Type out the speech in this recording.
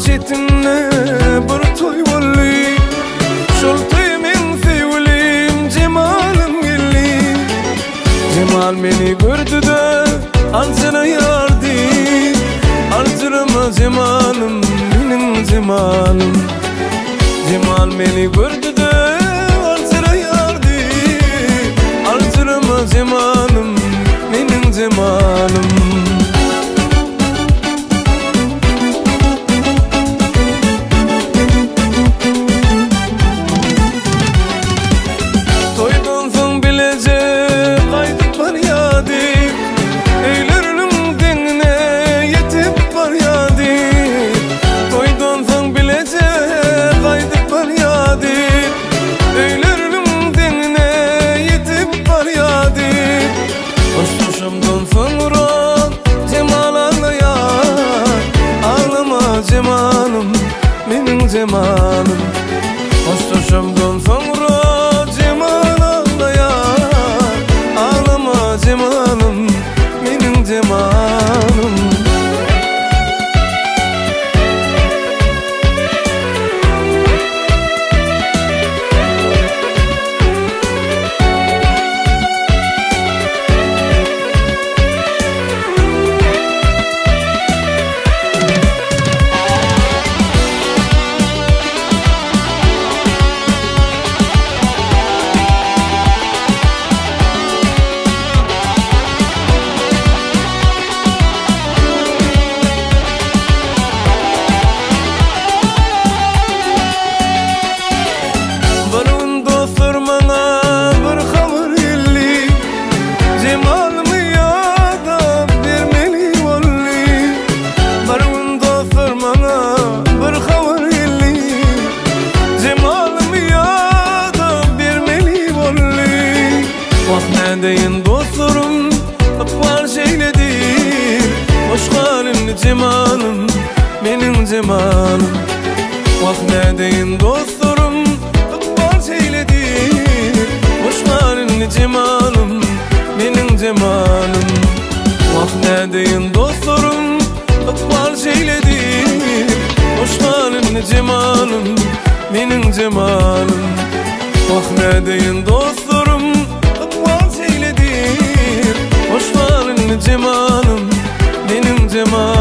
çetimne bir toy bolly. Şol toy men sevgilim cemalım gelli. Cemal meni gördü de ansana yardı. Artırma cemalım benim cemalım. Cemal meni gördü de artıra yardı. Artırma cemalım benim cemalım. Toydan soň bilecek qaytyp barýady. Eýleriniň deňine ýetip barýady. Toydan soň bilecek qaytyp barýady. Eýleriniň deňine ýetip barýady. Hoşhoşumdan soňra cemal anlaýar. Ağlama cemalım meniň cemalım. Hoşhoşumdan soňra cemal anlaýar. Ağlama cemalım meniň cemalım. Deyin dostlarım akbar şeyledir. Hoş halin cemalım benim cemalım. Vah ne deyin dostlarım akbar şeyledir. Hoş halin cemalım benim cemalım. Vah ne deyin dostlarım akbar şeyledir. Hoş halin cemalım benim cemalım. Vah ne deyin dostlarım cemalım benim cemalım.